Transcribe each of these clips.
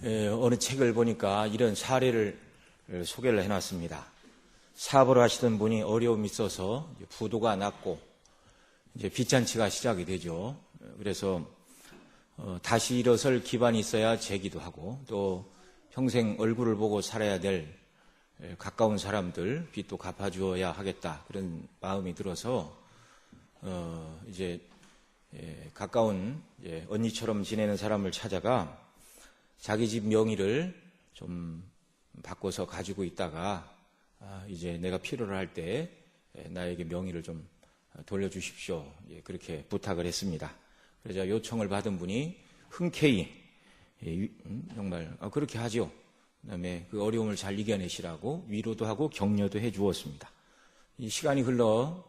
어느 책을 보니까 이런 사례를 소개를 해놨습니다. 사업을 하시던 분이 어려움이 있어서 부도가 났고 이제 빚잔치가 시작이 되죠. 그래서 다시 일어설 기반이 있어야 재기도 하고 또 평생 얼굴을 보고 살아야 될 가까운 사람들 빚도 갚아주어야 하겠다 그런 마음이 들어서 이제 가까운 언니처럼 지내는 사람을 찾아가 자기 집 명의를 좀 바꿔서 가지고 있다가 이제 내가 필요를 할 때 나에게 명의를 좀 돌려주십시오. 그렇게 부탁을 했습니다. 그래서 요청을 받은 분이 흔쾌히 정말 그렇게 하죠. 그다음에 그 어려움을 잘 이겨내시라고 위로도 하고 격려도 해 주었습니다. 이 시간이 흘러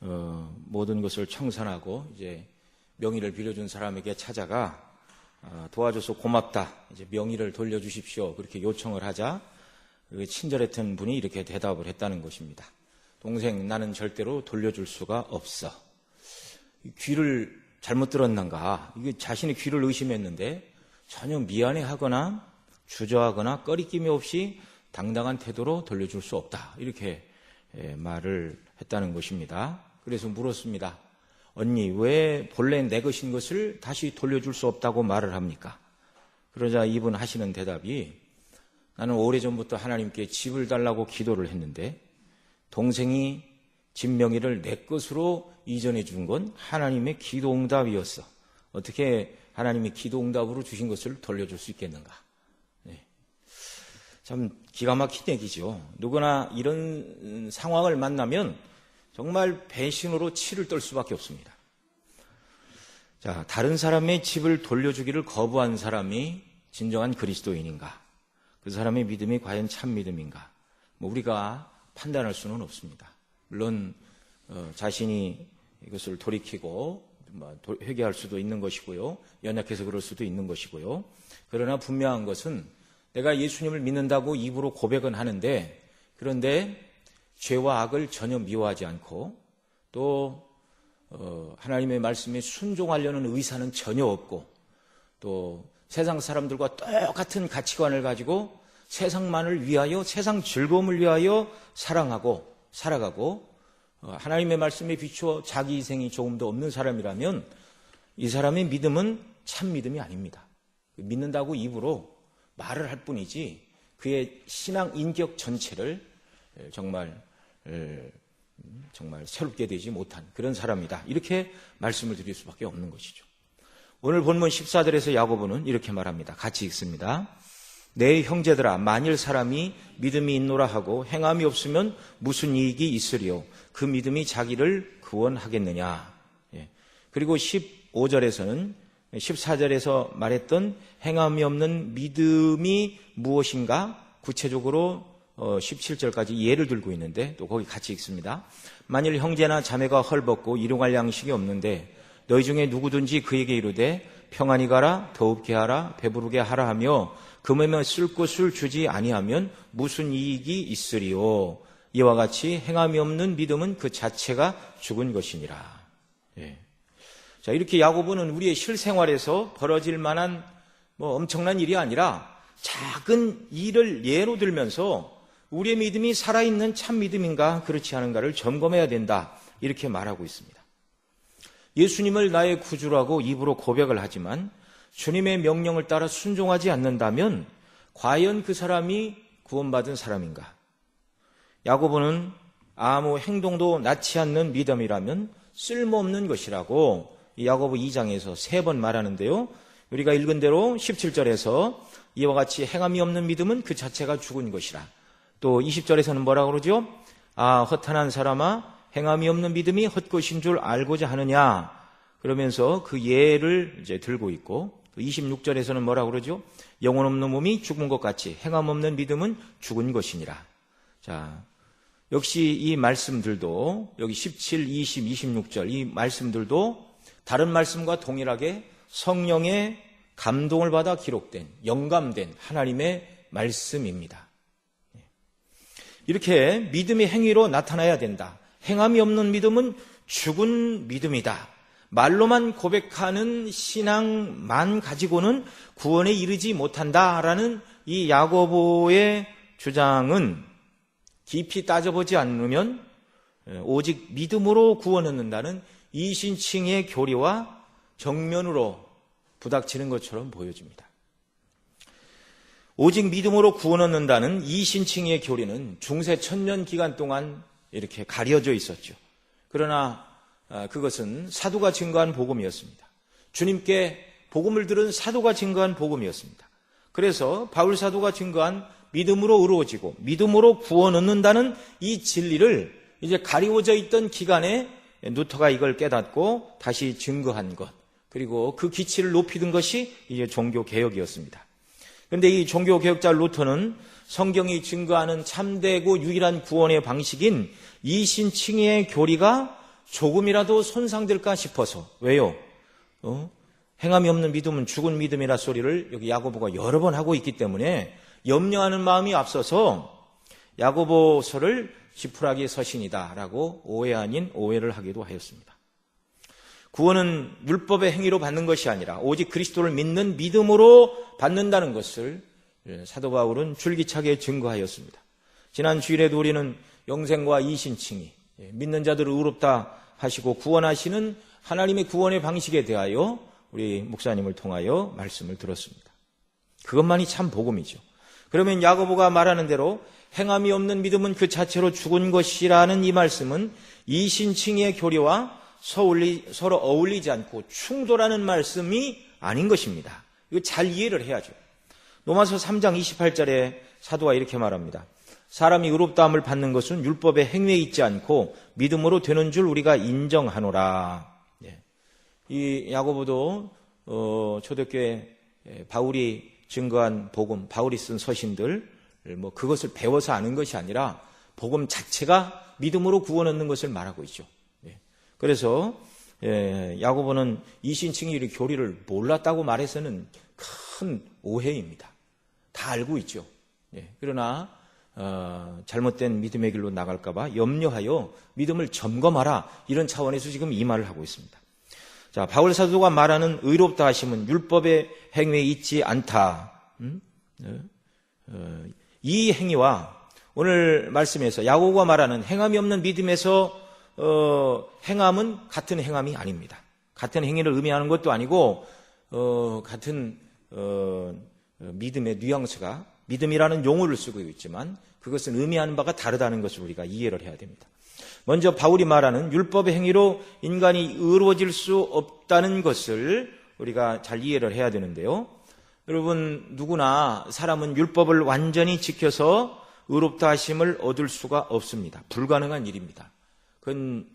모든 것을 청산하고 이제 명의를 빌려준 사람에게 찾아가 도와줘서 고맙다. 이제 명의를 돌려주십시오. 그렇게 요청을 하자 친절했던 분이 이렇게 대답을 했다는 것입니다. 동생, 나는 절대로 돌려줄 수가 없어. 귀를 잘못 들었는가? 이게 자신의 귀를 의심했는데 전혀 미안해하거나 주저하거나 꺼리낌이 없이 당당한 태도로 돌려줄 수 없다. 이렇게 말을 했다는 것입니다. 그래서 물었습니다. 언니, 왜 본래 내 것인 것을 다시 돌려줄 수 없다고 말을 합니까? 그러자 이분 하시는 대답이 나는 오래전부터 하나님께 집을 달라고 기도를 했는데 동생이 집 명의를 내 것으로 이전해 준 건 하나님의 기도 응답이었어. 어떻게 하나님이 기도 응답으로 주신 것을 돌려줄 수 있겠는가? 참 기가 막힌 얘기죠. 누구나 이런 상황을 만나면 정말 배신으로 치를 떨 수밖에 없습니다. 자, 다른 사람의 집을 돌려주기를 거부한 사람이 진정한 그리스도인인가? 그 사람의 믿음이 과연 참 믿음인가? 우리가 판단할 수는 없습니다. 물론 자신이 이것을 돌이키고 회개할 수도 있는 것이고요. 연약해서 그럴 수도 있는 것이고요. 그러나 분명한 것은 내가 예수님을 믿는다고 입으로 고백은 하는데 그런데 죄와 악을 전혀 미워하지 않고 또 하나님의 말씀에 순종하려는 의사는 전혀 없고 또 세상 사람들과 똑같은 가치관을 가지고 세상만을 위하여 세상 즐거움을 위하여 사랑하고 살아가고 하나님의 말씀에 비추어 자기 희생이 조금도 없는 사람이라면 이 사람의 믿음은 참 믿음이 아닙니다. 믿는다고 입으로 말을 할 뿐이지 그의 신앙 인격 전체를 정말 새롭게 되지 못한 그런 사람이다. 이렇게 말씀을 드릴 수밖에 없는 것이죠. 오늘 본문 14절에서 야고보는 이렇게 말합니다. 같이 읽습니다. 내 형제들아, 만일 사람이 믿음이 있노라 하고 행함이 없으면 무슨 이익이 있으리요? 그 믿음이 자기를 구원하겠느냐? 그리고 15절에서는 14절에서 말했던 행함이 없는 믿음이 무엇인가? 구체적으로 17절까지 예를 들고 있는데 또 거기 같이 읽습니다. 만일 형제나 자매가 헐벗고 일용할 양식이 없는데 너희 중에 누구든지 그에게 이르되 평안히 가라, 더웁게 하라, 배부르게 하라 하며 금음에 쓸 것을 주지 아니하면 무슨 이익이 있으리요? 이와 같이 행함이 없는 믿음은 그 자체가 죽은 것이니라. 자, 이렇게 야고보는 우리의 실생활에서 벌어질 만한 엄청난 일이 아니라 작은 일을 예로 들면서 우리의 믿음이 살아있는 참 믿음인가 그렇지 않은가를 점검해야 된다. 이렇게 말하고 있습니다. 예수님을 나의 구주라고 입으로 고백을 하지만 주님의 명령을 따라 순종하지 않는다면 과연 그 사람이 구원받은 사람인가? 야고보는 아무 행동도 낳지 않는 믿음이라면 쓸모없는 것이라고 야고보 2장에서 3번 말하는데요. 우리가 읽은 대로 17절에서 이와 같이 행함이 없는 믿음은 그 자체가 죽은 것이라. 또 20절에서는 뭐라고 그러죠? 허탄한 사람아, 행함이 없는 믿음이 헛것인 줄 알고자 하느냐? 그러면서 그 예를 이제 들고 있고, 또 26절에서는 뭐라고 그러죠? 영혼 없는 몸이 죽은 것 같이 행함 없는 믿음은 죽은 것이니라. 자, 역시 이 말씀들도 여기 17, 20, 26절 이 말씀들도 다른 말씀과 동일하게 성령의 감동을 받아 기록된 영감된 하나님의 말씀입니다. 이렇게 믿음의 행위로 나타나야 된다. 행함이 없는 믿음은 죽은 믿음이다. 말로만 고백하는 신앙만 가지고는 구원에 이르지 못한다라는 이 야고보의 주장은 깊이 따져보지 않으면 오직 믿음으로 구원 얻는다는 이신칭의 교리와 정면으로 부닥치는 것처럼 보여집니다. 오직 믿음으로 구원 얻는다는 이신칭의 교리는 중세 1000년 기간 동안 이렇게 가려져 있었죠. 그러나 그것은 사도가 증거한 복음이었습니다. 주님께 복음을 들은 사도가 증거한 복음이었습니다. 그래서 바울 사도가 증거한 믿음으로 의로워지고 믿음으로 구원 얻는다는 이 진리를 이제 가리워져 있던 기간에 루터가 이걸 깨닫고 다시 증거한 것, 그리고 그 기치를 높이던 것이 이제 종교개혁이었습니다. 그런데 이 종교개혁자 루터는 성경이 증거하는 참되고 유일한 구원의 방식인 이신칭의 교리가 조금이라도 손상될까 싶어서, 왜요? 행함이 없는 믿음은 죽은 믿음이라 소리를 여기 야고보가 여러 번 하고 있기 때문에 염려하는 마음이 앞서서 야고보서를 지푸라기 서신이다라고 오해 아닌 오해를 하기도 하였습니다. 구원은 율법의 행위로 받는 것이 아니라 오직 그리스도를 믿는 믿음으로 받는다는 것을 사도 바울은 줄기차게 증거하였습니다. 지난 주일에도 우리는 영생과 이신칭이 믿는 자들을 의롭다 하시고 구원하시는 하나님의 구원의 방식에 대하여 우리 목사님을 통하여 말씀을 들었습니다. 그것만이 참 복음이죠. 그러면 야고보가 말하는 대로 행함이 없는 믿음은 그 자체로 죽은 것이라는 이 말씀은 이신칭의 교리와 서로 어울리지 않고 충돌하는 말씀이 아닌 것입니다. 이거 잘 이해를 해야죠. 로마서 3장 28절에 사도가 이렇게 말합니다. 사람이 의롭다함을 받는 것은 율법의 행위에 있지 않고 믿음으로 되는 줄 우리가 인정하노라. 이 야고보도 초대교회 바울이 증거한 복음, 바울이 쓴 서신들, 그것을 배워서 아는 것이 아니라 복음 자체가 믿음으로 구원 얻는 것을 말하고 있죠. 그래서 야고보는 이신칭의 교리를 몰랐다고 말해서는 큰 오해입니다. 다 알고 있죠. 그러나 잘못된 믿음의 길로 나갈까 봐 염려하여 믿음을 점검하라, 이런 차원에서 지금 이 말을 하고 있습니다. 자, 바울 사도가 말하는 의롭다 하심은 율법의 행위에 있지 않다. 이 행위와 오늘 말씀에서 야고보가 말하는 행함이 없는 믿음에서 행함은 같은 행함이 아닙니다. 같은 행위를 의미하는 것도 아니고 같은 믿음의 뉘앙스가, 믿음이라는 용어를 쓰고 있지만 그것은 의미하는 바가 다르다는 것을 우리가 이해를 해야 됩니다. 먼저 바울이 말하는 율법의 행위로 인간이 의로워질 수 없다는 것을 우리가 잘 이해를 해야 되는데요. 여러분, 누구나 사람은 율법을 완전히 지켜서 의롭다 하심을 얻을 수가 없습니다. 불가능한 일입니다. 그건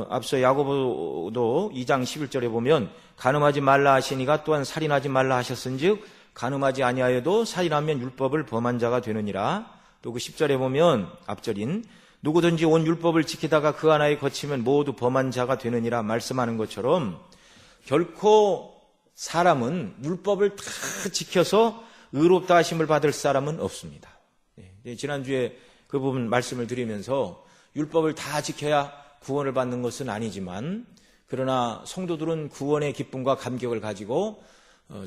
앞서 야고보도 2장 11절에 보면 간음하지 말라 하시니가 또한 살인하지 말라 하셨은즉 간음하지 아니하여도 살인하면 율법을 범한 자가 되느니라. 또 그 10절에 보면 앞절인 누구든지 온 율법을 지키다가 그 하나에 거치면 모두 범한 자가 되느니라 말씀하는 것처럼 결코 사람은 율법을 다 지켜서 의롭다 하심을 받을 사람은 없습니다. 지난주에 그 부분 말씀을 드리면서 율법을 다 지켜야 구원을 받는 것은 아니지만, 그러나 성도들은 구원의 기쁨과 감격을 가지고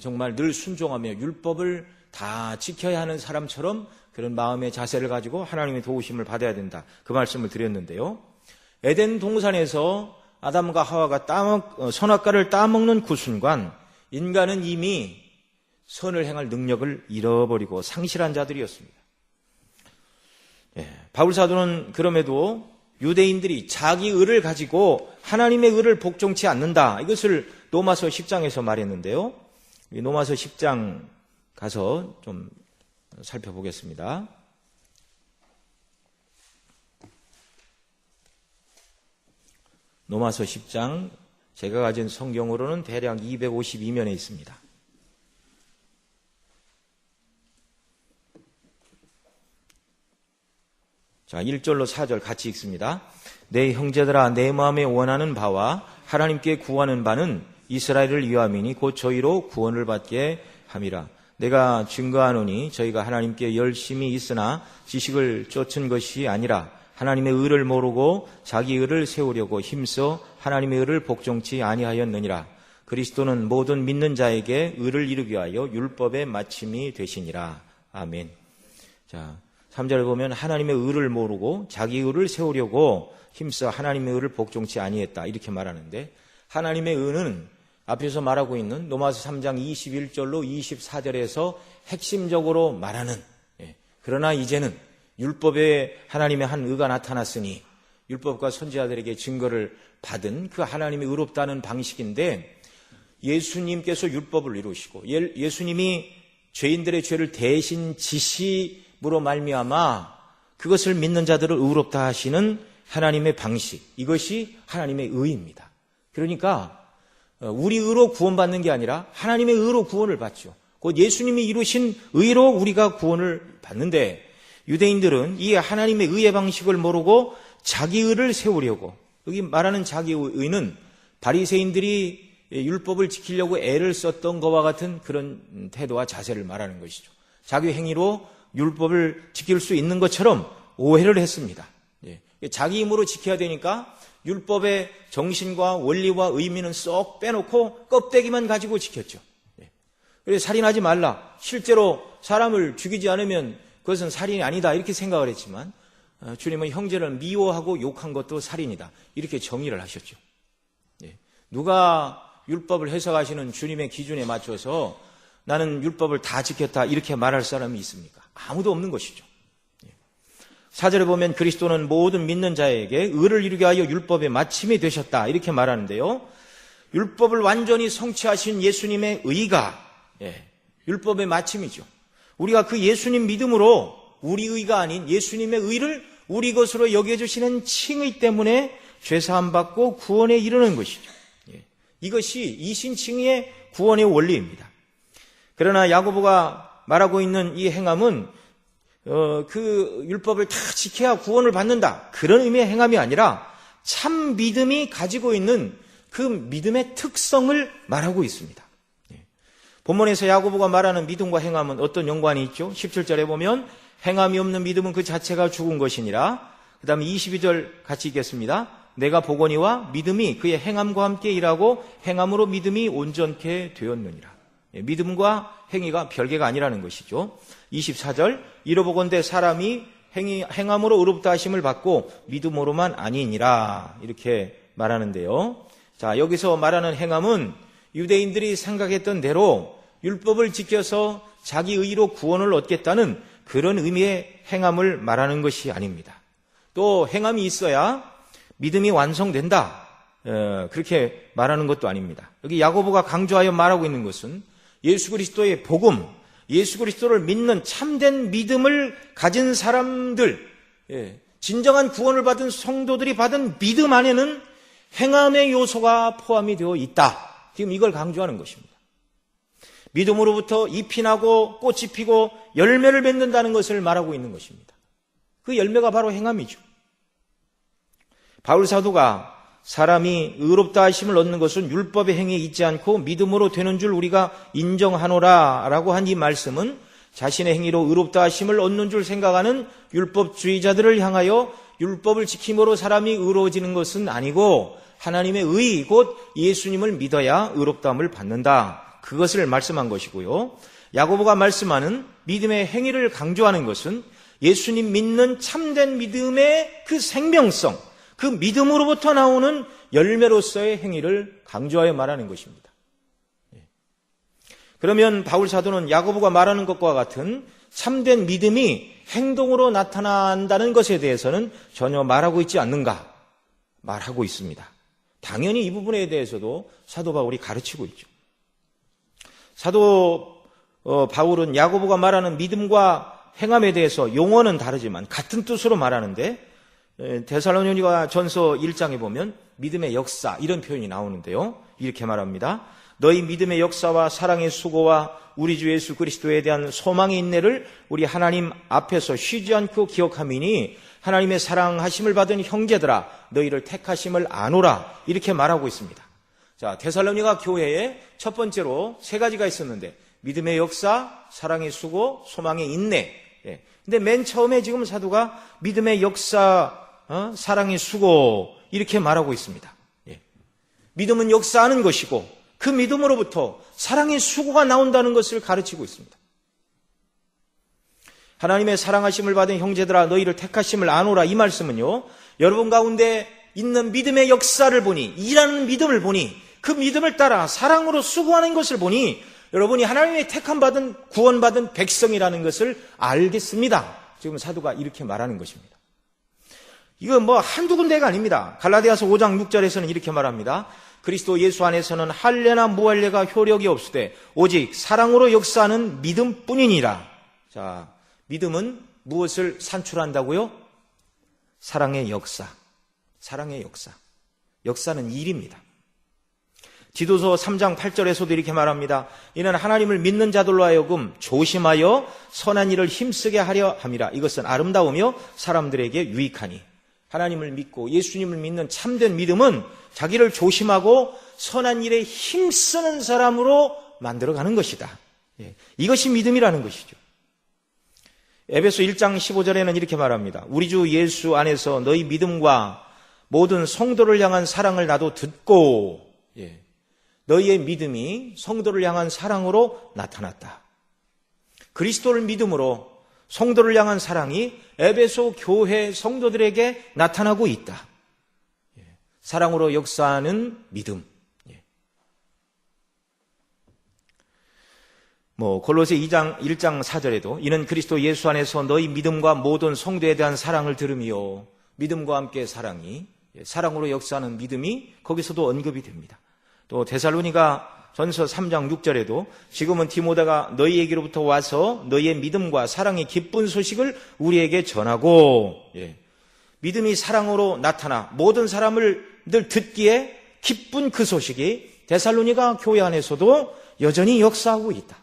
정말 늘 순종하며 율법을 다 지켜야 하는 사람처럼 그런 마음의 자세를 가지고 하나님의 도우심을 받아야 된다, 그 말씀을 드렸는데요. 에덴 동산에서 아담과 하와가 선악과를 따먹는 그 순간 인간은 이미 선을 행할 능력을 잃어버리고 상실한 자들이었습니다. 바울 사도는 그럼에도 유대인들이 자기 의를 가지고 하나님의 의를 복종치 않는다, 이것을 로마서 10장에서 말했는데요. 로마서 10장 가서 좀 살펴보겠습니다. 로마서 10장, 제가 가진 성경으로는 대략 252면에 있습니다. 자, 1절로 4절 같이 읽습니다. 내 형제들아, 내 마음에 원하는 바와 하나님께 구하는 바는 이스라엘을 위함이니 곧 저희로 구원을 받게 함이라. 내가 증거하노니 저희가 하나님께 열심히 있으나 지식을 쫓은 것이 아니라 하나님의 의를 모르고 자기 의를 세우려고 힘써 하나님의 의를 복종치 아니하였느니라. 그리스도는 모든 믿는 자에게 의를 이루기 위하여 율법의 마침이 되시니라. 아멘. 자, 3절을 보면 하나님의 의를 모르고 자기 의를 세우려고 힘써 하나님의 의를 복종치 아니했다, 이렇게 말하는데, 하나님의 의는 앞에서 말하고 있는 로마서 3장 21절로 24절에서 핵심적으로 말하는, 그러나 이제는 율법에 하나님의 한 의가 나타났으니 율법과 선지자들에게 증거를 받은 그 하나님이 의롭다는 방식인데, 예수님께서 율법을 이루시고 예수님이 죄인들의 죄를 대신 지심으로 말미암아 그것을 믿는 자들을 의롭다 하시는 하나님의 방식, 이것이 하나님의 의입니다. 그러니까 우리 의로 구원받는 게 아니라 하나님의 의로 구원을 받죠. 곧 예수님이 이루신 의로 우리가 구원을 받는데, 유대인들은 이 하나님의 의의 방식을 모르고 자기 의를 세우려고, 여기 말하는 자기 의는 바리새인들이 율법을 지키려고 애를 썼던 것과 같은 그런 태도와 자세를 말하는 것이죠. 자기 행위로 율법을 지킬 수 있는 것처럼 오해를 했습니다. 자기 힘으로 지켜야 되니까 율법의 정신과 원리와 의미는 쏙 빼놓고 껍데기만 가지고 지켰죠. 그래서 살인하지 말라, 실제로 사람을 죽이지 않으면 그것은 살인이 아니다, 이렇게 생각을 했지만 주님은 형제를 미워하고 욕한 것도 살인이다, 이렇게 정의를 하셨죠. 누가 율법을 해석하시는 주님의 기준에 맞춰서 나는 율법을 다 지켰다, 이렇게 말할 사람이 있습니까? 아무도 없는 것이죠. 4절에 보면 그리스도는 모든 믿는 자에게 의를 이루게 하여 율법의 마침이 되셨다, 이렇게 말하는데요, 율법을 완전히 성취하신 예수님의 의가 율법의 마침이죠. 우리가 그 예수님 믿음으로 우리 의가 아닌 예수님의 의를 우리 것으로 여겨주시는 칭의 때문에 죄사함 받고 구원에 이르는 것이죠. 이것이 이신칭의의 구원의 원리입니다. 그러나 야고보가 말하고 있는 이 행함은 그 율법을 다 지켜야 구원을 받는다, 그런 의미의 행함이 아니라 참 믿음이 가지고 있는 그 믿음의 특성을 말하고 있습니다. 본문에서 야고보가 말하는 믿음과 행함은 어떤 연관이 있죠? 17절에 보면 행함이 없는 믿음은 그 자체가 죽은 것이니라. 그 다음에 22절 같이 읽겠습니다. 내가 보거니와 믿음이 그의 행함과 함께 일하고 행함으로 믿음이 온전케 되었느니라. 믿음과 행위가 별개가 아니라는 것이죠. 24절, 이로보건대 사람이 행함으로 의롭다 하심을 받고 믿음으로만 아니니라, 이렇게 말하는데요. 자, 여기서 말하는 행함은 유대인들이 생각했던 대로 율법을 지켜서 자기 의로 구원을 얻겠다는 그런 의미의 행함을 말하는 것이 아닙니다. 또 행함이 있어야 믿음이 완성된다, 그렇게 말하는 것도 아닙니다. 여기 야고보가 강조하여 말하고 있는 것은 예수 그리스도의 복음, 예수 그리스도를 믿는 참된 믿음을 가진 사람들, 진정한 구원을 받은 성도들이 받은 믿음 안에는 행함의 요소가 포함이 되어 있다, 지금 이걸 강조하는 것입니다. 믿음으로부터 잎이 나고 꽃이 피고 열매를 맺는다는 것을 말하고 있는 것입니다. 그 열매가 바로 행함이죠. 바울 사도가 사람이 의롭다 하심을 얻는 것은 율법의 행위에 있지 않고 믿음으로 되는 줄 우리가 인정하노라 라고 한 이 말씀은 자신의 행위로 의롭다 하심을 얻는 줄 생각하는 율법주의자들을 향하여 율법을 지킴으로 사람이 의로워지는 것은 아니고 하나님의 의, 곧 예수님을 믿어야 의롭다함을 받는다, 그것을 말씀한 것이고요. 야고보가 말씀하는 믿음의 행위를 강조하는 것은 예수님 믿는 참된 믿음의 그 생명성, 그 믿음으로부터 나오는 열매로서의 행위를 강조하여 말하는 것입니다. 그러면 바울 사도는 야고보가 말하는 것과 같은 참된 믿음이 행동으로 나타난다는 것에 대해서는 전혀 말하고 있지 않는가? 말하고 있습니다. 당연히 이 부분에 대해서도 사도 바울이 가르치고 있죠. 사도 바울은 야고보가 말하는 믿음과 행함에 대해서 용어는 다르지만 같은 뜻으로 말하는데, 데살로니가 전서 1장에 보면 믿음의 역사, 이런 표현이 나오는데요, 이렇게 말합니다. 너희 믿음의 역사와 사랑의 수고와 우리 주 예수 그리스도에 대한 소망의 인내를 우리 하나님 앞에서 쉬지 않고 기억하미니 하나님의 사랑하심을 받은 형제들아 너희를 택하심을 아노라, 이렇게 말하고 있습니다. 자, 데살로니가 교회에 첫 번째로 세 가지가 있었는데 믿음의 역사, 사랑의 수고, 소망의 인내. 근데 맨 처음에 지금 사도가 믿음의 역사, 사랑의 수고 이렇게 말하고 있습니다. 예. 믿음은 역사하는 것이고 그 믿음으로부터 사랑의 수고가 나온다는 것을 가르치고 있습니다. 하나님의 사랑하심을 받은 형제들아 너희를 택하심을 아노라, 이 말씀은요, 여러분 가운데 있는 믿음의 역사를 보니, 일하는 믿음을 보니, 그 믿음을 따라 사랑으로 수고하는 것을 보니 여러분이 하나님의 택함받은 구원받은 백성이라는 것을 알겠습니다. 지금 사도가 이렇게 말하는 것입니다. 이거 뭐 한두 군데가 아닙니다. 갈라디아서 5장 6절에서는 이렇게 말합니다. 그리스도 예수 안에서는 할례나 무할례가 효력이 없으되 오직 사랑으로 역사하는 믿음뿐이니라. 자, 믿음은 무엇을 산출한다고요? 사랑의 역사. 사랑의 역사. 역사는 일입니다. 디도서 3장 8절에서도 이렇게 말합니다. 이는 하나님을 믿는 자들로 하여금 조심하여 선한 일을 힘쓰게 하려 함이라. 이것은 아름다우며 사람들에게 유익하니. 하나님을 믿고 예수님을 믿는 참된 믿음은 자기를 조심하고 선한 일에 힘쓰는 사람으로 만들어가는 것이다. 이것이 믿음이라는 것이죠. 에베소 1장 15절에는 이렇게 말합니다. 우리 주 예수 안에서 너희 믿음과 모든 성도를 향한 사랑을 나도 듣고, 너희의 믿음이 성도를 향한 사랑으로 나타났다. 그리스도를 믿음으로 성도를 향한 사랑이 에베소 교회 성도들에게 나타나고 있다. 사랑으로 역사하는 믿음. 골로새 1장 4절에도 이는 그리스도 예수 안에서 너희 믿음과 모든 성도에 대한 사랑을 들으며, 믿음과 함께 사랑이, 사랑으로 역사하는 믿음이 거기서도 언급이 됩니다. 또 데살로니가 전서 3장 6절에도 지금은 디모데가 너희에게로부터 와서 너희의 믿음과 사랑의 기쁜 소식을 우리에게 전하고, 믿음이 사랑으로 나타나 모든 사람을 늘 듣기에 기쁜 그 소식이 데살로니가 교회 안에서도 여전히 역사하고 있다.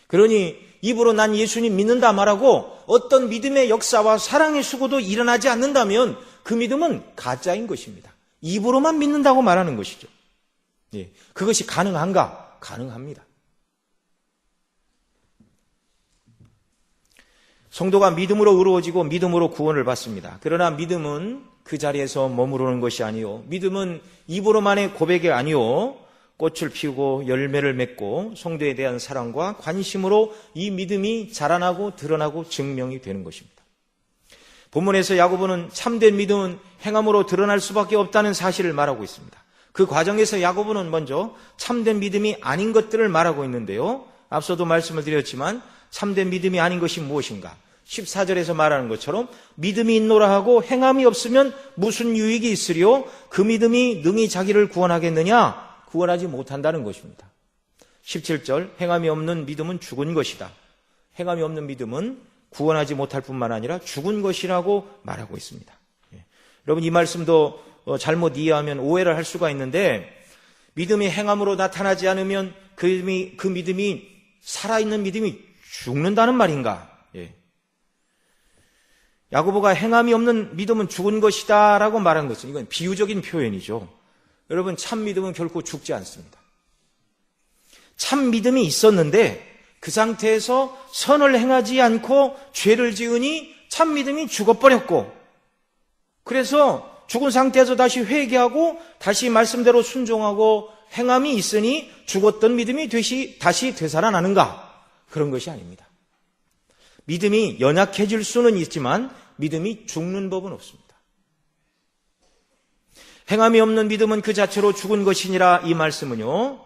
그러니 입으로 난 예수님 믿는다 말하고 어떤 믿음의 역사와 사랑의 수고도 일어나지 않는다면 그 믿음은 가짜인 것입니다. 입으로만 믿는다고 말하는 것이죠. 그것이 가능한가? 가능합니다. 성도가 믿음으로 의로워지고 믿음으로 구원을 받습니다. 그러나 믿음은 그 자리에서 머무르는 것이 아니요, 믿음은 입으로만의 고백이 아니요, 꽃을 피우고 열매를 맺고 성도에 대한 사랑과 관심으로 이 믿음이 자라나고 드러나고 증명이 되는 것입니다. 본문에서 야고보는 참된 믿음은 행함으로 드러날 수밖에 없다는 사실을 말하고 있습니다. 그 과정에서 야고보는 먼저 참된 믿음이 아닌 것들을 말하고 있는데요, 앞서도 말씀을 드렸지만 참된 믿음이 아닌 것이 무엇인가? 14절에서 말하는 것처럼 믿음이 있노라 하고 행함이 없으면 무슨 유익이 있으리요? 그 믿음이 능히 자기를 구원하겠느냐? 구원하지 못한다는 것입니다. 17절, 행함이 없는 믿음은 죽은 것이다. 행함이 없는 믿음은 구원하지 못할 뿐만 아니라 죽은 것이라고 말하고 있습니다. 여러분, 이 말씀도 잘못 이해하면 오해를 할 수가 있는데, 믿음이 행함으로 나타나지 않으면 그 믿음이, 살아있는 믿음이 죽는다는 말인가? 야고보가 행함이 없는 믿음은 죽은 것이다 라고 말한 것은, 이건 비유적인 표현이죠. 여러분, 참 믿음은 결코 죽지 않습니다. 참 믿음이 있었는데 그 상태에서 선을 행하지 않고 죄를 지으니 참 믿음이 죽어버렸고, 그래서 죽은 상태에서 다시 회개하고 다시 말씀대로 순종하고 행함이 있으니 죽었던 믿음이 다시 되살아나는가? 그런 것이 아닙니다. 믿음이 연약해질 수는 있지만 믿음이 죽는 법은 없습니다. 행함이 없는 믿음은 그 자체로 죽은 것이니라, 이 말씀은요,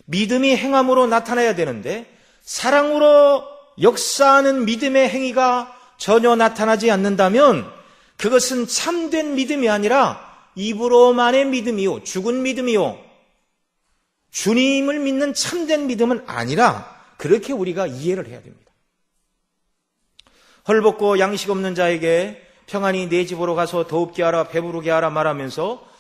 믿음이 행함으로 나타나야 되는데 사랑으로 역사하는 믿음의 행위가 전혀 나타나지 않는다면 그것은 참된 믿음이 아니라 입으로만의 믿음이요, 죽은 믿음이요, 주님을 믿는 참된 믿음은 아니라, 그렇게 우리가 이해를 해야 됩니다. 헐벗고 양식 없는 자에게 평안히 내 집으로 가서 더웁게 하라, 배부르게 하라 말하면서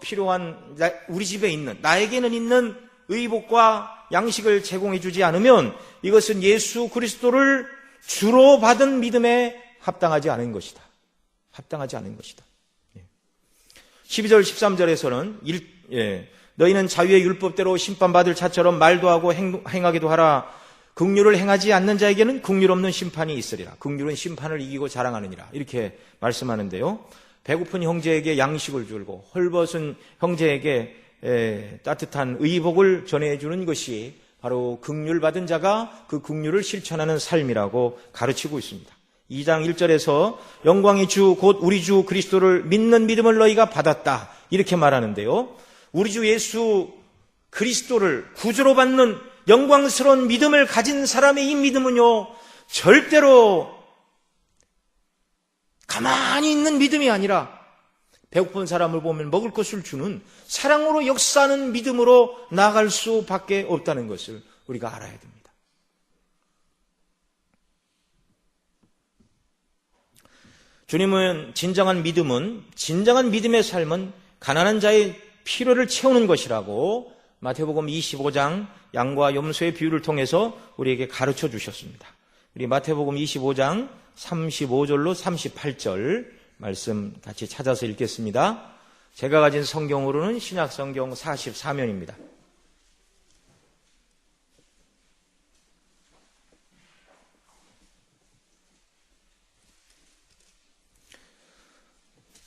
필요한 우리 집에 있는, 나에게는 있는 의복과 양식을 제공해 주지 않으면 이것은 예수 그리스도를 주로 받은 믿음에 합당하지 않은 것이다. 합당하지 않은 것이다. 12절 13절에서는 너희는 자유의 율법대로 심판받을 자처럼 말도 하고 행하기도 하라. 긍휼을 행하지 않는 자에게는 긍휼 없는 심판이 있으리라. 긍휼은 심판을 이기고 자랑하느니라. 이렇게 말씀하는데요. 배고픈 형제에게 양식을 주고 헐벗은 형제에게 따뜻한 의복을 전해주는 것이 바로 긍휼 받은 자가 그 긍휼을 실천하는 삶이라고 가르치고 있습니다. 2장 1절에서 영광의 주 곧 우리 주 그리스도를 믿는 믿음을 너희가 받았다 이렇게 말하는데요. 우리 주 예수 그리스도를 구주로 받는 영광스러운 믿음을 가진 사람의 이 믿음은요, 절대로 가만히 있는 믿음이 아니라 배고픈 사람을 보면 먹을 것을 주는 사랑으로 역사하는 믿음으로 나아갈 수밖에 없다는 것을 우리가 알아야 됩니다. 주님은 진정한 믿음의 삶은 가난한 자의 필요를 채우는 것이라고 마태복음 25장 양과 염소의 비유를 통해서 우리에게 가르쳐 주셨습니다. 우리 마태복음 25장 35절로 38절 말씀 같이 찾아서 읽겠습니다. 제가 가진 성경으로는 신약 성경 44면입니다.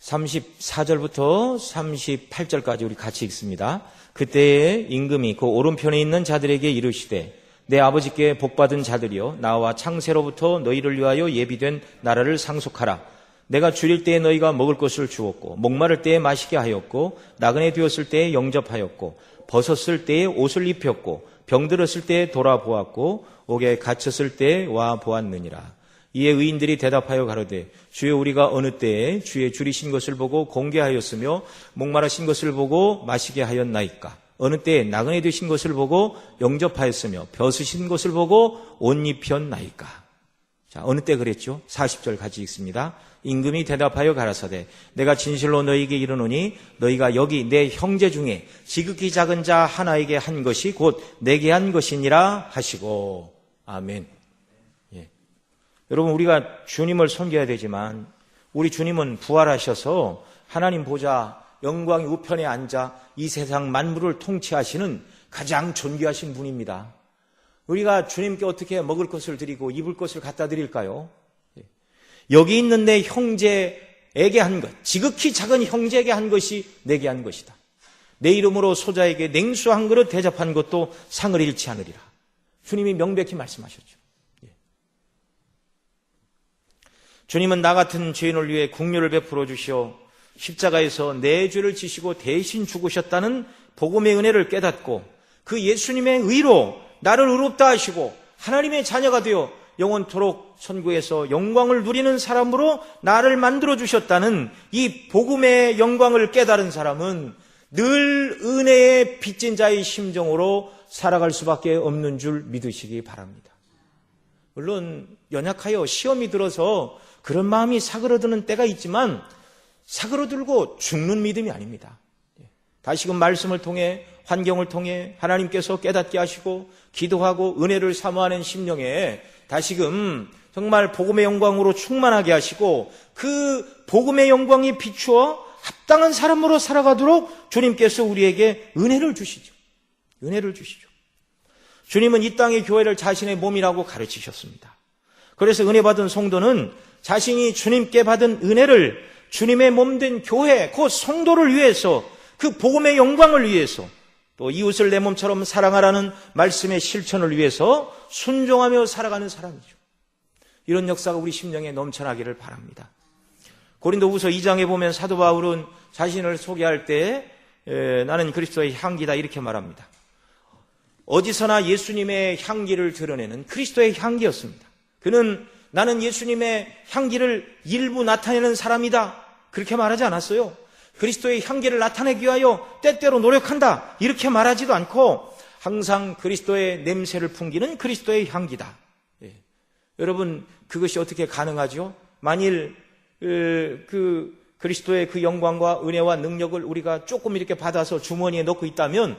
(34절부터) (38절까지) 우리 같이 읽습니다. 그때에 임금이 그 오른편에 있는 자들에게 이르시되 내 아버지께 복받은 자들이여 나와 창세로부터 너희를 위하여 예비된 나라를 상속하라. 내가 줄일 때에 너희가 먹을 것을 주었고 목마를 때에 마시게 하였고 나그네 되었을 때에 영접하였고 벗었을 때에 옷을 입혔고 병들었을 때에 돌아보았고 옥에 갇혔을 때에 와 보았느니라. 이에 의인들이 대답하여 가로되 주여 우리가 어느 때에 주의 줄이신 것을 보고 공개하였으며 목마르신 것을 보고 마시게 하였나이까. 어느 때에 나그네 되신 것을 보고 영접하였으며 벗으신 것을 보고 옷 입혔나이까. 자, 어느 때 그랬죠? 40절 같이 읽습니다. 임금이 대답하여 가라사대 내가 진실로 너희에게 이르노니 너희가 여기 내 형제 중에 지극히 작은 자 하나에게 한 것이 곧 내게 한 것이니라 하시고. 아멘. 여러분, 우리가 주님을 섬겨야 되지만 우리 주님은 부활하셔서 하나님 보좌 영광의 우편에 앉아 이 세상 만물을 통치하시는 가장 존귀하신 분입니다. 우리가 주님께 어떻게 먹을 것을 드리고 입을 것을 갖다 드릴까요? 여기 있는 내 형제에게 한 것, 지극히 작은 형제에게 한 것이 내게 한 것이다. 내 이름으로 소자에게 냉수 한 그릇 대접한 것도 상을 잃지 않으리라. 주님이 명백히 말씀하셨죠. 주님은 나 같은 죄인을 위해 긍휼을 베풀어 주시어 십자가에서 내 죄를 지시고 대신 죽으셨다는 복음의 은혜를 깨닫고 그 예수님의 의로 나를 의롭다 하시고 하나님의 자녀가 되어 영원토록 천국에서 영광을 누리는 사람으로 나를 만들어 주셨다는 이 복음의 영광을 깨달은 사람은 늘 은혜의 빚진 자의 심정으로 살아갈 수밖에 없는 줄 믿으시기 바랍니다. 물론 연약하여 시험이 들어서 그런 마음이 사그러드는 때가 있지만 사그러들고 죽는 믿음이 아닙니다. 다시금 말씀을 통해 환경을 통해 하나님께서 깨닫게 하시고 기도하고 은혜를 사모하는 심령에 다시금 정말 복음의 영광으로 충만하게 하시고 그 복음의 영광이 비추어 합당한 사람으로 살아가도록 주님께서 우리에게 은혜를 주시죠. 은혜를 주시죠. 주님은 이 땅의 교회를 자신의 몸이라고 가르치셨습니다. 그래서 은혜 받은 성도는 자신이 주님께 받은 은혜를 주님의 몸된 교회, 그 성도를 위해서 그 복음의 영광을 위해서 또 이웃을 내 몸처럼 사랑하라는 말씀의 실천을 위해서 순종하며 살아가는 사람이죠. 이런 역사가 우리 심령에 넘쳐나기를 바랍니다. 고린도후서 2장에 보면 사도 바울은 자신을 소개할 때 나는 그리스도의 향기다 이렇게 말합니다. 어디서나 예수님의 향기를 드러내는 그리스도의 향기였습니다. 그는 나는 예수님의 향기를 일부 나타내는 사람이다 그렇게 말하지 않았어요. 그리스도의 향기를 나타내기 위하여 때때로 노력한다 이렇게 말하지도 않고 항상 그리스도의 냄새를 풍기는 그리스도의 향기다. 여러분, 그것이 어떻게 가능하죠? 만일 그 그리스도의 그 영광과 은혜와 능력을 우리가 조금 이렇게 받아서 주머니에 넣고 있다면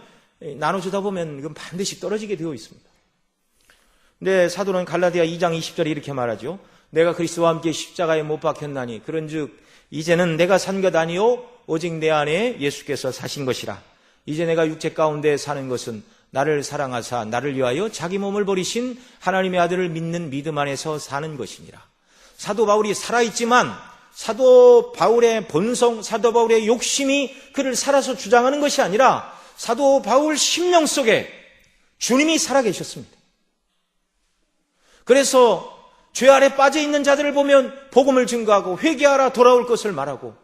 나눠주다 보면 이건 반드시 떨어지게 되어 있습니다. 근데 사도는 갈라디아 2장 20절에 이렇게 말하죠. 내가 그리스도와 함께 십자가에 못 박혔나니 그런즉 이제는 내가 산 것 아니요 오직 내 안에 예수께서 사신 것이라. 이제 내가 육체 가운데 사는 것은 나를 사랑하사 나를 위하여 자기 몸을 버리신 하나님의 아들을 믿는 믿음 안에서 사는 것이니라. 사도 바울이 살아있지만 사도 바울의 본성, 사도 바울의 욕심이 그를 살아서 주장하는 것이 아니라 사도 바울 심령 속에 주님이 살아계셨습니다. 그래서 죄 아래 빠져있는 자들을 보면 복음을 증거하고 회개하라 돌아올 것을 말하고,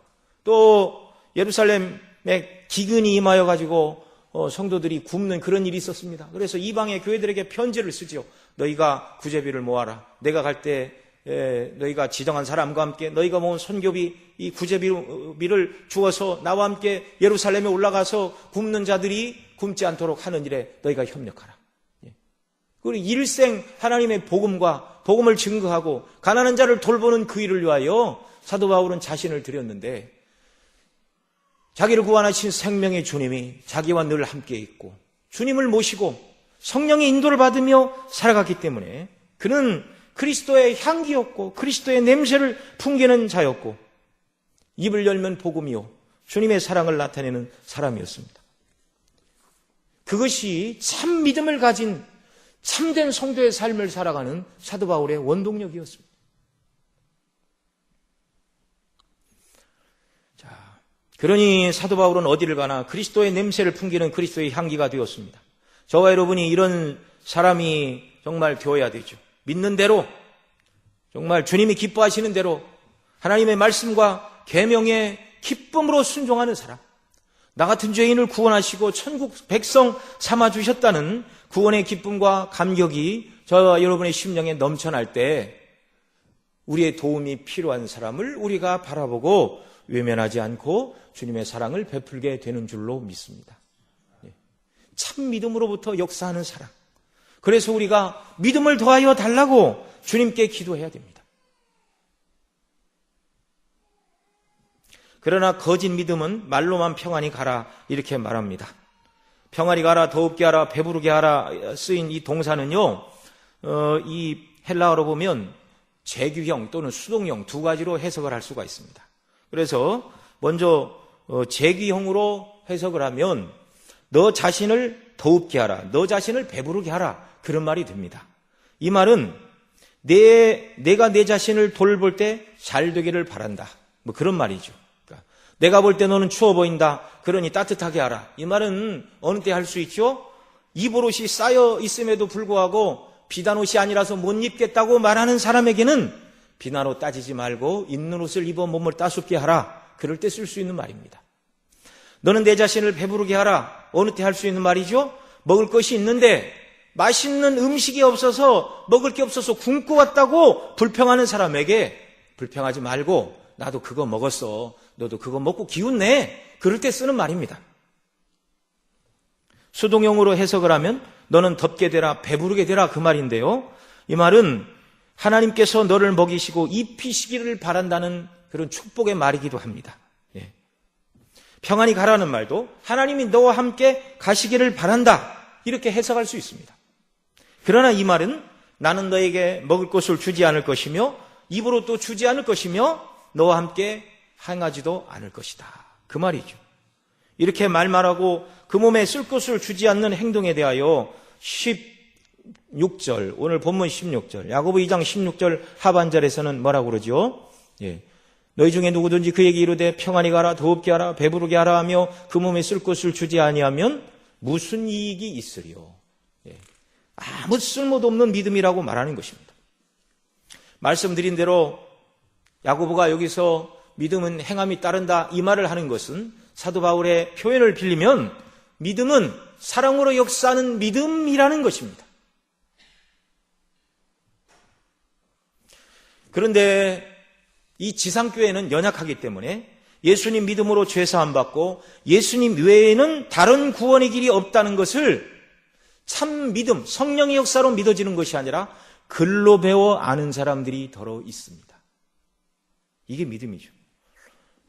또 예루살렘에 기근이 임하여 가지고 성도들이 굶는 그런 일이 있었습니다. 그래서 이방의 교회들에게 편지를 쓰지요. 너희가 구제비를 모아라. 내가 갈 때 너희가 지정한 사람과 함께 너희가 모은 선교비, 이 구제비를 주어서 나와 함께 예루살렘에 올라가서 굶는 자들이 굶지 않도록 하는 일에 너희가 협력하라. 그리고 일생 하나님의 복음과 복음을 증거하고 가난한 자를 돌보는 그 일을 위하여 사도 바울은 자신을 드렸는데, 자기를 구원하신 생명의 주님이 자기와 늘 함께 있고 주님을 모시고 성령의 인도를 받으며 살아갔기 때문에 그는 그리스도의 향기였고 그리스도의 냄새를 풍기는 자였고 입을 열면 복음이요 주님의 사랑을 나타내는 사람이었습니다. 그것이 참 믿음을 가진 참된 성도의 삶을 살아가는 사도 바울의 원동력이었습니다. 그러니 사도 바울은 어디를 가나 그리스도의 냄새를 풍기는 그리스도의 향기가 되었습니다. 저와 여러분이 이런 사람이 정말 되어야 되죠. 믿는 대로, 정말 주님이 기뻐하시는 대로 하나님의 말씀과 계명에 기쁨으로 순종하는 사람, 나 같은 죄인을 구원하시고 천국 백성 삼아주셨다는 구원의 기쁨과 감격이 저와 여러분의 심령에 넘쳐날 때 우리의 도움이 필요한 사람을 우리가 바라보고 외면하지 않고 주님의 사랑을 베풀게 되는 줄로 믿습니다. 참 믿음으로부터 역사하는 사랑. 그래서 우리가 믿음을 더하여 달라고 주님께 기도해야 됩니다. 그러나 거짓 믿음은 말로만 평안히 가라 이렇게 말합니다. 평안히 가라, 더웁게 하라, 배부르게 하라 쓰인 이 동사는요, 이 헬라어로 보면 재규형 또는 수동형 두 가지로 해석을 할 수가 있습니다. 그래서 먼저 재규형으로 해석을 하면 너 자신을 더웁게 하라, 너 자신을 배부르게 하라, 그런 말이 됩니다. 이 말은 내가 내 자신을 돌볼 때 잘 되기를 바란다, 뭐 그런 말이죠. 그러니까 내가 볼 때 너는 추워 보인다, 그러니 따뜻하게 하라. 이 말은 어느 때 할 수 있죠? 입옷이 쌓여 있음에도 불구하고 비단옷이 아니라서 못 입겠다고 말하는 사람에게는 비난옷 따지지 말고 있는 옷을 입어 몸을 따숩게 하라, 그럴 때 쓸 수 있는 말입니다. 너는 내 자신을 배부르게 하라, 어느 때 할 수 있는 말이죠? 먹을 것이 있는데 맛있는 음식이 없어서, 먹을 게 없어서 굶고 왔다고 불평하는 사람에게 불평하지 말고 나도 그거 먹었어, 너도 그거 먹고 기운내, 그럴 때 쓰는 말입니다. 수동형으로 해석을 하면 너는 덥게 되라, 배부르게 되라, 그 말인데요, 이 말은 하나님께서 너를 먹이시고 입히시기를 바란다는 그런 축복의 말이기도 합니다. 평안히 가라는 말도 하나님이 너와 함께 가시기를 바란다, 이렇게 해석할 수 있습니다. 그러나 이 말은 나는 너에게 먹을 것을 주지 않을 것이며 입으로 또 주지 않을 것이며 너와 함께 행하지도 않을 것이다, 그 말이죠. 이렇게 말하고 그 몸에 쓸 것을 주지 않는 행동에 대하여 16절, 오늘 본문 16절, 야고보 2장 16절 하반절에서는 뭐라고 그러죠? 너희 중에 누구든지 그에게 이르되 평안히 가라, 더웁게 하라, 배부르게 하라 하며 그 몸에 쓸 것을 주지 아니하면 무슨 이익이 있으리요? 아무 쓸모도 없는 믿음이라고 말하는 것입니다. 말씀드린 대로 야고보가 여기서 믿음은 행함이 따른다, 이 말을 하는 것은 사도 바울의 표현을 빌리면 믿음은 사랑으로 역사하는 믿음이라는 것입니다. 그런데 이 지상교회는 연약하기 때문에 예수님 믿음으로 죄사함 받고 예수님 외에는 다른 구원의 길이 없다는 것을 참 믿음, 성령의 역사로 믿어지는 것이 아니라 글로 배워 아는 사람들이 더러 있습니다. 이게 믿음이죠.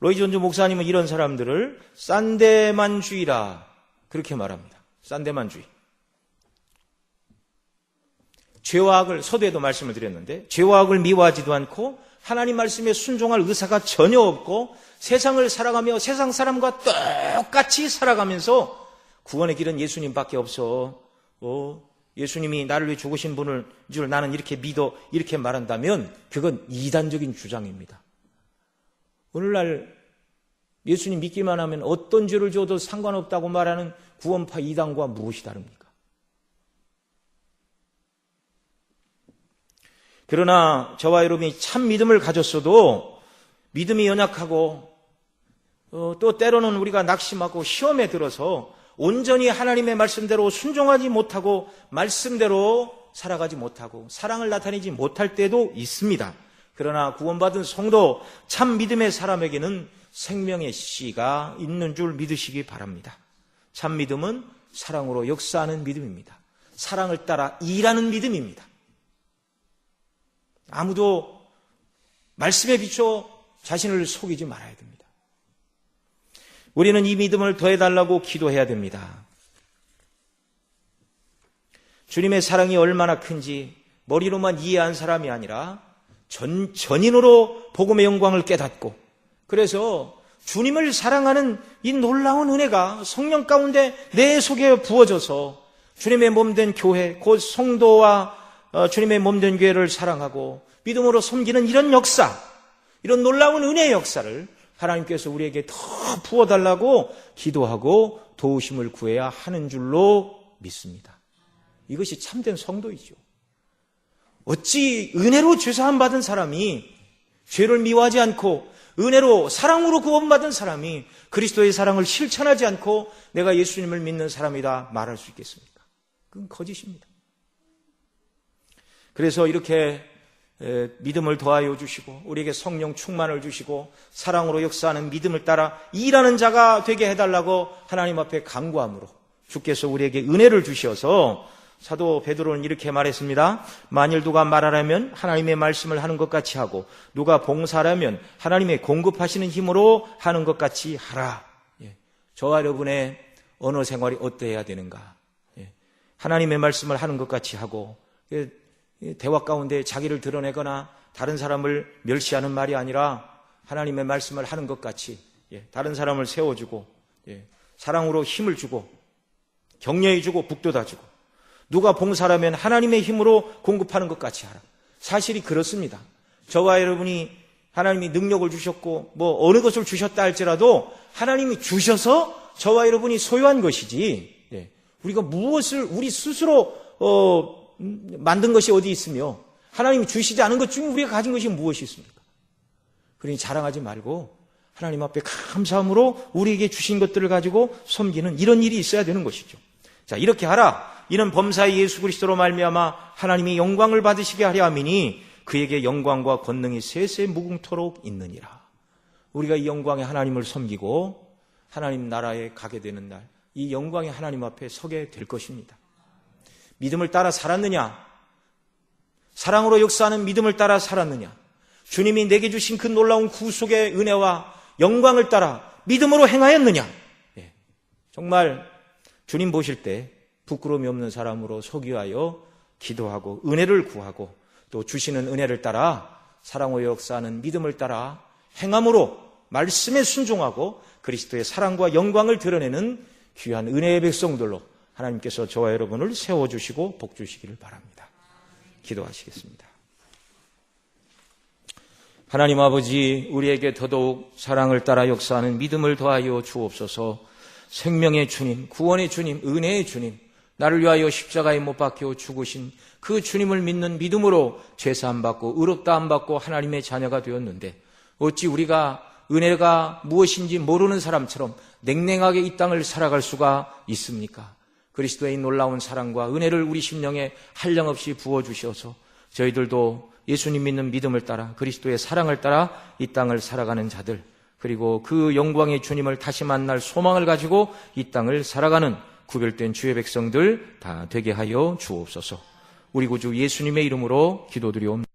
로이 존즈 목사님은 이런 사람들을 산데만주의라 그렇게 말합니다. 산데만주의. 죄와 악을, 서두에도 말씀을 드렸는데, 죄와 악을 미워하지도 않고 하나님 말씀에 순종할 의사가 전혀 없고 세상을 살아가며 세상 사람과 똑같이 살아가면서 구원의 길은 예수님밖에 없어, 예수님이 나를 위해 죽으신 분을 줄 나는 이렇게 믿어, 이렇게 말한다면 그건 이단적인 주장입니다. 오늘날 예수님 믿기만 하면 어떤 죄를 져도 상관없다고 말하는 구원파 이단과 무엇이 다릅니까? 그러나 저와 여러분이 참 믿음을 가졌어도 믿음이 연약하고 또 때로는 우리가 낙심하고 시험에 들어서 온전히 하나님의 말씀대로 순종하지 못하고 말씀대로 살아가지 못하고 사랑을 나타내지 못할 때도 있습니다. 그러나 구원받은 성도, 참 믿음의 사람에게는 생명의 씨가 있는 줄 믿으시기 바랍니다. 참 믿음은 사랑으로 역사하는 믿음입니다. 사랑을 따라 일하는 믿음입니다. 아무도 말씀에 비춰 자신을 속이지 말아야 됩니다. 우리는 이 믿음을 더해달라고 기도해야 됩니다. 주님의 사랑이 얼마나 큰지 머리로만 이해한 사람이 아니라 전인으로 복음의 영광을 깨닫고, 그래서 주님을 사랑하는 이 놀라운 은혜가 성령 가운데 내 속에 부어져서 주님의 몸된 교회, 곧 성도와 주님의 몸된 교회를 사랑하고 믿음으로 섬기는 이런 역사, 이런 놀라운 은혜의 역사를 하나님께서 우리에게 더 부어달라고 기도하고 도우심을 구해야 하는 줄로 믿습니다. 이것이 참된 성도이죠. 어찌 은혜로 죄사함 받은 사람이 죄를 미워하지 않고 은혜로 사랑으로 구원받은 사람이 그리스도의 사랑을 실천하지 않고 내가 예수님을 믿는 사람이다 말할 수 있겠습니까? 그건 거짓입니다. 그래서 이렇게 믿음을 더하여 주시고 우리에게 성령 충만을 주시고 사랑으로 역사하는 믿음을 따라 일하는 자가 되게 해달라고 하나님 앞에 간구함으로 주께서 우리에게 은혜를 주셔서 사도 베드로는 이렇게 말했습니다. 만일 누가 말하라면 하나님의 말씀을 하는 것 같이 하고 누가 봉사하라면 하나님의 공급하시는 힘으로 하는 것 같이 하라. 저와 여러분의 언어 생활이 어떠해야 되는가? 하나님의 말씀을 하는 것 같이 하고, 대화 가운데 자기를 드러내거나 다른 사람을 멸시하는 말이 아니라 하나님의 말씀을 하는 것 같이 다른 사람을 세워주고 사랑으로 힘을 주고 격려해주고 북돋아주고, 누가 봉사라면 하나님의 힘으로 공급하는 것 같이 하라. 사실이 그렇습니다. 저와 여러분이 하나님이 능력을 주셨고 뭐 어느 것을 주셨다 할지라도 하나님이 주셔서 저와 여러분이 소유한 것이지, 우리가 무엇을 우리 스스로 만든 것이 어디 있으며 하나님이 주시지 않은 것 중에 우리가 가진 것이 무엇이 있습니까? 그러니 자랑하지 말고 하나님 앞에 감사함으로 우리에게 주신 것들을 가지고 섬기는 이런 일이 있어야 되는 것이죠. 자, 이렇게 하라. 이는 범사의 예수 그리스도로 말미암아 하나님이 영광을 받으시게 하려 함이니 그에게 영광과 권능이 세세 무궁토록 있느니라. 우리가 이 영광의 하나님을 섬기고 하나님 나라에 가게 되는 날, 이 영광의 하나님 앞에 서게 될 것입니다. 믿음을 따라 살았느냐? 사랑으로 역사하는 믿음을 따라 살았느냐? 주님이 내게 주신 그 놀라운 구속의 은혜와 영광을 따라 믿음으로 행하였느냐? 정말 주님 보실 때 부끄러움이 없는 사람으로 서기하여 기도하고 은혜를 구하고 또 주시는 은혜를 따라 사랑으로 역사하는 믿음을 따라 행함으로 말씀에 순종하고 그리스도의 사랑과 영광을 드러내는 귀한 은혜의 백성들로 하나님께서 저와 여러분을 세워주시고 복주시기를 바랍니다. 기도하시겠습니다. 하나님 아버지, 우리에게 더더욱 사랑을 따라 역사하는 믿음을 더하여 주옵소서. 생명의 주님, 구원의 주님, 은혜의 주님, 나를 위하여 십자가에 못 박혀 죽으신 그 주님을 믿는 믿음으로 죄사함 받고 의롭다함 받고 하나님의 자녀가 되었는데 어찌 우리가 은혜가 무엇인지 모르는 사람처럼 냉랭하게 이 땅을 살아갈 수가 있습니까? 그리스도의 놀라운 사랑과 은혜를 우리 심령에 한량없이 부어주셔서 저희들도 예수님 믿는 믿음을 따라 그리스도의 사랑을 따라 이 땅을 살아가는 자들, 그리고 그 영광의 주님을 다시 만날 소망을 가지고 이 땅을 살아가는 구별된 주의 백성들 다 되게 하여 주옵소서. 우리 구주 예수님의 이름으로 기도드리옵나이다.